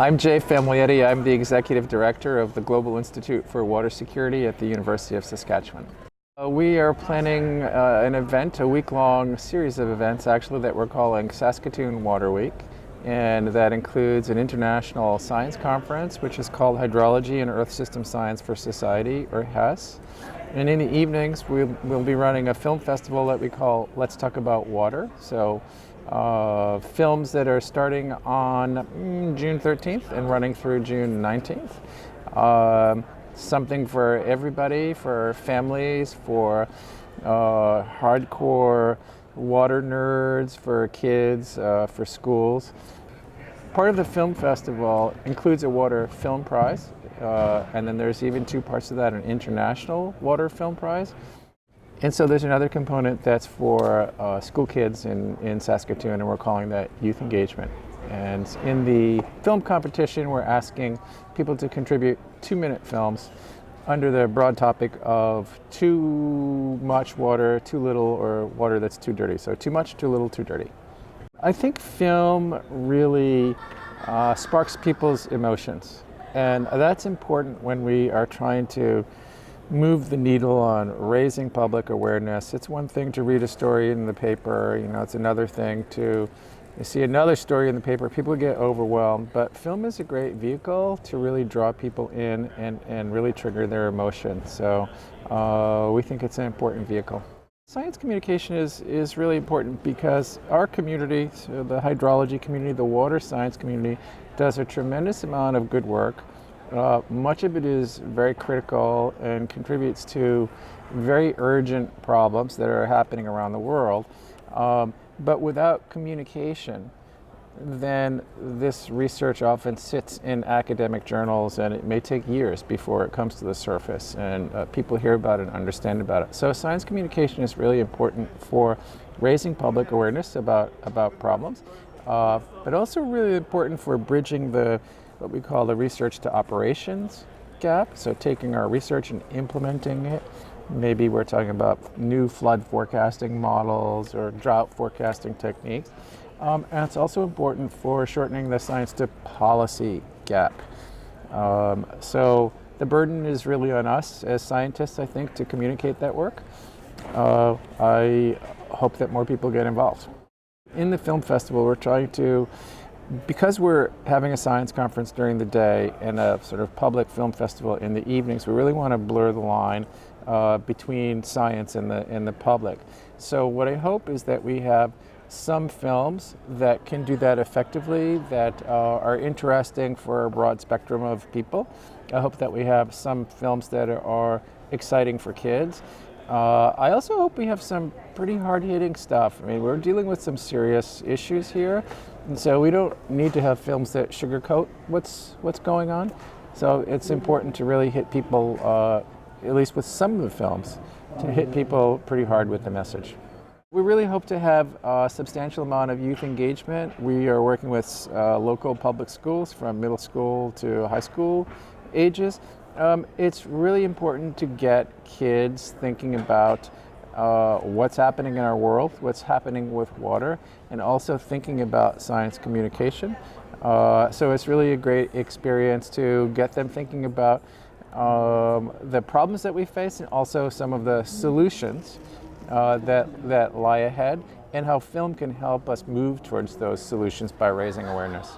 I'm Jay Famiglietti. I'm the Executive Director of the Global Institute for Water Security at the University of Saskatchewan. We are planning an event, a week-long series of events actually, that we're calling Saskatoon Water Week. And that includes an international science conference, which is called Hydrology and Earth System Science for Society, or HESS. And in the evenings, we'll be running a film festival that we call Let's Talk About Water. So films that are starting on June 13th and running through June 19th. Something for everybody, for families, for hardcore water nerds, for kids, for schools. Part of the film festival includes a water film prize, and then there's even two parts of that, an international water film prize. And so there's another component that's for school kids in Saskatoon, and we're calling that youth engagement. And in the film competition, we're asking people to contribute 2-minute films under the broad topic of too much water, too little, or water that's too dirty. So too much, too little, too dirty. I think film really sparks people's emotions. And that's important when we are trying to move the needle on raising public awareness. It's one thing to read a story in the paper, it's another thing to see another story in the paper. People get overwhelmed, but film is a great vehicle to really draw people in and really trigger their emotions. So we think it's an important vehicle. Science communication is really important because our community, so the hydrology community, the water science community, does a tremendous amount of good work. Much of it is very critical and contributes to very urgent problems that are happening around the world. But without communication, then this research often sits in academic journals, and it may take years before it comes to the surface and people hear about it and understand about it. So science communication is really important for raising public awareness about problems, but also really important for bridging what we call the research to operations gap. So taking our research and implementing it. Maybe we're talking about new flood forecasting models or drought forecasting techniques. And it's also important for shortening the science to policy gap. So the burden is really on us as scientists, I think, to communicate that work. I hope that more people get involved. In the film festival, we're trying to, because we're having a science conference during the day and a sort of public film festival in the evenings, we really want to blur the line between science and the public. So what I hope is that we have some films that can do that effectively, that are interesting for a broad spectrum of people. I hope that we have some films that are exciting for kids. I also hope we have some pretty hard-hitting stuff. I mean, we're dealing with some serious issues here, and so we don't need to have films that sugarcoat what's going on. So it's important to really hit people, at least with some of the films, to hit people pretty hard with the message. We really hope to have a substantial amount of youth engagement. We are working with local public schools from middle school to high school ages. It's really important to get kids thinking about what's happening in our world, what's happening with water, and also thinking about science communication. So it's really a great experience to get them thinking about the problems that we face and also some of the solutions that lie ahead, and how film can help us move towards those solutions by raising awareness.